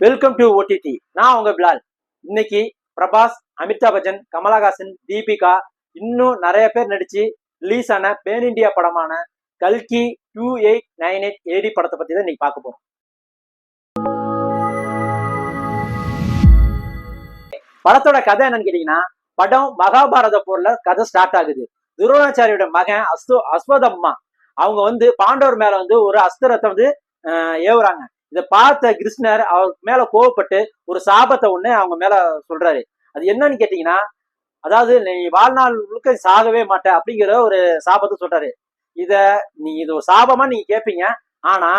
Welcome to OTT. நான் உங்க பிலால். இன்னைக்கு பிரபாஸ், அமிதாப் பச்சன், கமலஹாசன், தீபிகா இன்னும் நிறைய பேர் நடிச்சு ரிலீஸ் ஆன பேன் இண்டியா படமான கல்கி 2898 ஏடி படத்தை பத்தி தான் இன்னைக்கு பார்க்க போறோம். படத்தோட கதை என்னன்னு கேட்டீங்கன்னா, படம் மகாபாரத போர்ல கதை ஸ்டார்ட் ஆகுது. துரோணாச்சாரியோட மகன் அஸ்வதம்மா அவங்க பாண்டவர் மேல ஒரு அஸ்திரத்தை ஏவுறாங்க. இதை பார்த்த கிருஷ்ணர் அவர் மேல கோவப்பட்டு ஒரு சாபத்தை ஒண்ணு அவங்க மேல சொல்றாரு. அது என்னன்னு கேட்டீங்கன்னா, அதாவது நீ வாழ்நாள் முழுக்க சாகவே மாட்ட அப்படிங்கிற ஒரு சாபத்தை சொல்றாரு. இது ஒரு சாபமா நீங்க கேட்பீங்க. ஆனா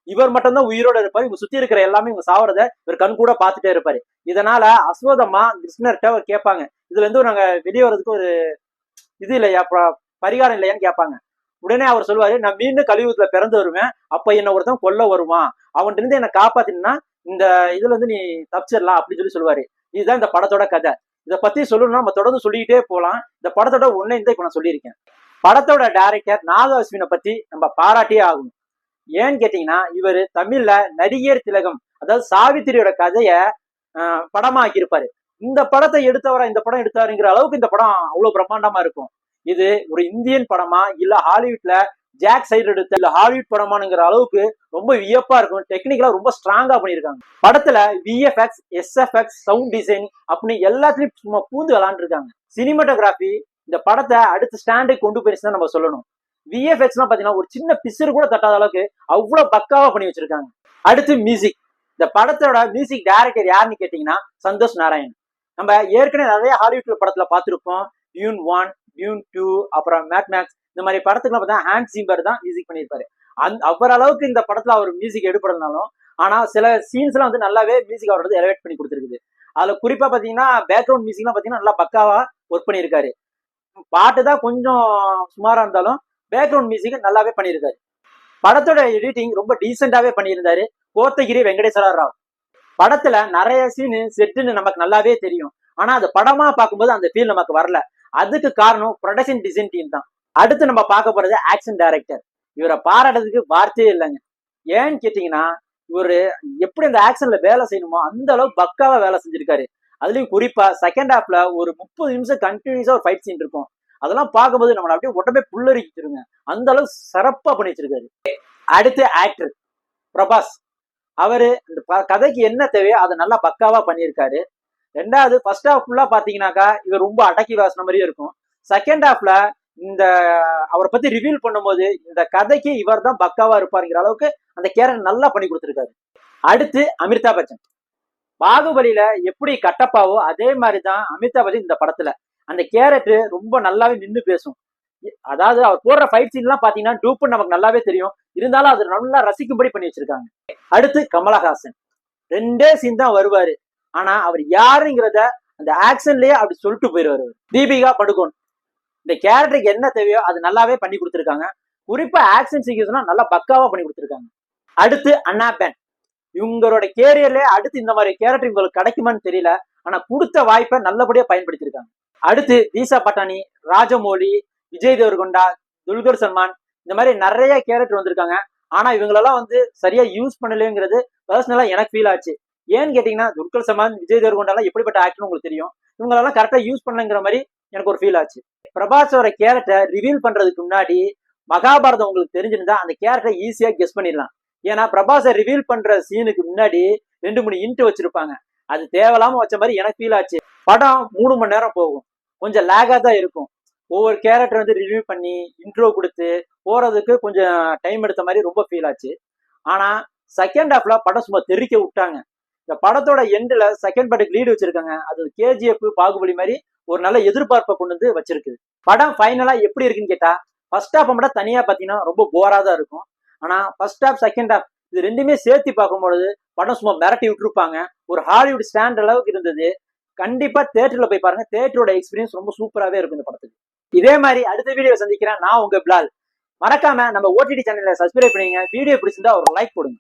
இவர் மட்டும்தான் உயிரோட இருப்பாரு. இவங்க சுத்தி இருக்கிற எல்லாமே இவங்க சாவறத இவர் கண் கூட பார்த்துட்டே இருப்பாரு. இதனால அஸ்வதம்மா கிருஷ்ணர்கிட்ட அவர் கேட்பாங்க, இதுல இருந்து நாங்க வெளியே வர்றதுக்கு ஒரு இது இல்லையா, பரிகாரம் இல்லையான்னு கேட்பாங்க. உடனே அவர் சொல்லுவாரு, நான் மீண்டும் கலியுகத்துல பிறந்து வருவேன், அப்ப என்ன ஒருத்தன் கொல்ல வருவான், அவன்கிட்ட இருந்து என்ன காப்பாத்தினா இந்த இதுல இருந்து நீ தப்பிச்சிடலாம் அப்படின்னு சொல்லுவாரு. இதுதான் இந்த படத்தோட கதை. இதை பத்தி சொல்லணும்னா நம்ம தொடர்ந்து சொல்லிக்கிட்டே போலாம். இந்த படத்தோட ஒன்னே இப்ப நான் சொல்லியிருக்கேன். படத்தோட டைரக்டர் நாக அஸ்வினை பத்தி நம்ம பாராட்டியே ஆகணும். ஏன்னு கேட்டீங்கன்னா, இவரு தமிழ்ல நடிகர் திலகம், அதாவது சாவித்திரியோட கதைய படமாக்கி இருப்பாரு. இந்த படத்தை எடுத்தவரா இந்த படம் எடுத்தாருங்கிற அளவுக்கு இந்த படம் அவ்வளவு பிரம்மாண்டமா இருக்கும். இது ஒரு இந்தியன் படமா இல்ல ஹாலிவுட்ல ஜாக் சைடு எடுத்த இல்ல ஹாலிவுட் படமானுங்கிற அளவுக்கு ரொம்ப வியப்பா இருக்கும். டெக்னிக்கலா ரொம்ப ஸ்ட்ராங்கா பண்ணியிருக்காங்க. படத்துல விஎஃப்எக்ஸ், எஸ்எஃப்எக்ஸ், சவுண்ட் டிசைன் அப்படின்னு எல்லாத்துலயும் சும்மா பூந்து விளாண்டுருக்காங்க. சினிமாட்டோகிராஃபி இந்த படத்தை அடுத்த ஸ்டாண்டுக்கு கொண்டு போயிருச்சுன்னு நம்ம சொல்லணும். விஎஃப்எக்ஸ் எல்லாம் பாத்தீங்கன்னா ஒரு சின்ன பிசுறு கூட தட்டாத அளவுக்கு அவ்வளவு பக்காவா பண்ணி வச்சிருக்காங்க. அடுத்து மியூசிக். இந்த படத்தோட மியூசிக் டைரக்டர் யாருன்னு கேட்டீங்கன்னா சந்தோஷ் நாராயண். நம்ம ஏற்கனவே நிறைய ஹாலிவுட் படத்துல பார்த்திருப்போம். டியூன் 1, டியூன் 2, அப்புறம் மேட் மேக்ஸ், இந்த மாதிரி படத்துக்குலாம் பார்த்தா ஹான்ஸ் ஜிம்மர் தான் மியூசிக் பண்ணியிருப்பாரு. அவர் அளவுக்கு இந்த படத்துல அவர் மியூசிக் எடுப்படனாலும், ஆனா சில சீன்ஸ் எல்லாம் நல்லாவே மியூசிக் அவர் எலிவேட் பண்ணி கொடுத்துருக்குது. அதுல குறிப்பா பாத்தீங்கன்னா பேக்ரவுண்ட் மியூசிக் எல்லாம் பாத்தீங்கன்னா நல்லா பக்காவா ஒர்க் பண்ணியிருக்காரு. பாட்டு தான் கொஞ்சம் சுமாரா இருந்தாலும் பேக்ரவுண்ட் மியூசிக் நல்லாவே பண்ணியிருக்காரு. படத்தோட எடிட்டிங் ரொம்ப டீசென்டாவே பண்ணியிருந்தாரு கோத்தகிரி வெங்கடேஸ்வர ராவ். படத்துல நிறைய சீனு செட்டுன்னு நமக்கு நல்லாவே தெரியும். ஆனா அது படமா பார்க்கும்போது அந்த ஃபீல் நமக்கு வரல. அதுக்கு காரணம் ப்ரொடக்ஷன் டிசைன் டீம் தான். அடுத்து நம்ம பார்க்க போறது ஆக்ஷன் டைரக்டர். இவரை பாராட்டுறதுக்கு வார்த்தையே இல்லைங்க. ஏன்னு கேட்டீங்கன்னா, இவரு எப்படி அந்த ஆக்ஷன்ல வேலை செய்யணுமோ அந்த அளவுக்கு பக்காவா வேலை செஞ்சிருக்காரு. அதுலயும் குறிப்பா செகண்ட் ஹாப்ல ஒரு 30 நிமிஷம் கண்டினியூஸா ஒரு ஃபைட் சீன் இருக்கும். அதெல்லாம் பார்க்கும்போது நம்மள அப்படியே உடம்பே புல்லரிச்சிருங்க. அந்த அளவுக்கு சிறப்பா பண்ணி வச்சிருக்காரு. அடுத்து ஆக்டர் பிரபாஸ். அவரு இந்த கதைக்கு என்ன தேவையோ அதை நல்லா பக்காவா பண்ணியிருக்காரு. ரெண்டாவது ஃபர்ஸ்ட் ஹாஃப் ஃபுல்லா பாத்தீங்கன்னாக்கா இவர் ரொம்ப அடக்கி வாசின மாதிரியே இருக்கும். செகண்ட் ஹாஃப்ல இந்த அவரை பத்தி ரிவீல் பண்ணும்போது இந்த கதைக்கு இவர் தான் பக்காவா இருப்பாருங்கிற அளவுக்கு அந்த கேரக்டர் நல்லா பண்ணி கொடுத்துருக்காரு. அடுத்து அமிதாப் பச்சன். பாகுபலியில எப்படி கட்டப்பாவோ அதே மாதிரிதான் அமிதாப் பச்சன் இந்த படத்துல. அந்த கேரக்டர் ரொம்ப நல்லாவே நின்று பேசும். அதாவது அவர் போடுற ஃபைட் சீன் எல்லாம் பாத்தீங்கன்னா டூப்புன்னு நமக்கு நல்லாவே தெரியும். இருந்தாலும் அது நல்லா ரசிக்கும்படி பண்ணி வச்சிருக்காங்க. அடுத்து கமலஹாசன். 2 சீன் தான் வருவாரு. ஆனா அவர் யாருங்கிறத அந்த ஆக்ஷன்லயே அப்படி சொல்லிட்டு போயிருவாரு. தீபிகா படுகோன். இந்த கேரக்டருக்கு என்ன தேவையோ அது நல்லாவே பண்ணி கொடுத்துருக்காங்க. குறிப்பா ஆக்ஷன் சீக்வன்ஸ்லாம் நல்லா பக்காவா பண்ணி கொடுத்துருக்காங்க. அடுத்து அண்ணா பென். இவங்களோட கேரியர்லயே அடுத்து இந்த மாதிரி கேரக்டர் இவங்களுக்கு கிடைக்குமான்னு தெரியல. ஆனா கொடுத்த வாய்ப்பை நல்லபடியா பயன்படுத்திருக்காங்க. அடுத்து தீசா பட்டானி, ராஜமௌலி, விஜய் தேவர்கொண்டா, துல்கர் சல்மான், இந்த மாதிரி நிறைய கேரக்டர் வந்திருக்காங்க. ஆனா இவங்களெல்லாம் சரியா யூஸ் பண்ணலங்கிறது பர்சனலா எனக்கு ஃபீல் ஆச்சு. ஏன்னு கேட்டீங்கன்னா, துல்கர் சல்மான், விஜய் தேவர்கொண்டாலாம் எப்படிப்பட்ட ஆக்டர் உங்களுக்கு தெரியும். இவங்களெல்லாம் கரெக்டா யூஸ் பண்ணலங்கிற மாதிரி எனக்கு ஒரு ஃபீல் ஆச்சு. பிரபாஸோட கேரக்டர் ரிவீல் பண்றதுக்கு முன்னாடி மகாபாரதம் உங்களுக்கு தெரிஞ்சிருந்தா அந்த கேரக்டர் ஈஸியா கெஸ் பண்ணிடலாம். ஏன்னா பிரபாஸை ரிவீல் பண்ற சீனுக்கு முன்னாடி 2-3 இன்ட் வச்சிருப்பாங்க. அது தேவையில்லாம வச்ச மாதிரி எனக்கு ஃபீல் ஆச்சு. படம் 3 மணி நேரம் போகும். கொஞ்சம் லேகா தான் இருக்கும். ஒவ்வொரு கேரக்டர் ரிவ்யூ பண்ணி இன்ட்ரோ கொடுத்து போறதுக்கு கொஞ்சம் டைம் எடுத்த மாதிரி ரொம்ப ஃபீல் ஆச்சு. ஆனா செகண்ட் ஹாஃப்ல படம் சும்மா தெறிக்க விட்டாங்க. இந்த படத்தோட எண்ட்ல செகண்ட் பார்ட்டுக்கு லீடு வச்சிருக்காங்க. அது கேஜிஎஃப், பாகுபலி மாதிரி ஒரு நல்ல எதிர்பார்ப்பை கொண்டு வச்சிருக்கு. படம் ஃபைனலா எப்படி இருக்குன்னு கேட்டா, ஃபர்ஸ்ட் ஹாஃப் மட்டும் தனியா பாத்தீங்கன்னா ரொம்ப போரா தான் இருக்கும். ஆனா ஃபர்ஸ்ட் ஹாஃப், செகண்ட் ஹாஃப் இது ரெண்டுமே சேர்த்து பார்க்கும்பொழுது படம் சும்மா மிரட்டி விட்டுருப்பாங்க. ஒரு ஹாலிவுட் ஸ்டாண்ட் அளவுக்கு இருந்தது. கண்டிப்பா தியேட்டர்ல போய் பாருங்க. தியேட்டரோட எக்ஸ்பீரியன்ஸ் ரொம்ப சூப்பராகவே இருக்கும் இந்த படத்துக்கு. இதே மாதிரி அடுத்த வீடியோ சந்திக்கிறேன். நான் உங்க பிலால். மறக்காம நம்ம ஓடிடி சேனலை சப்ஸ்கிரைப் பண்ணுங்க. வீடியோ பிடிச்சிருந்தா ஒரு லைக் போடுங்க.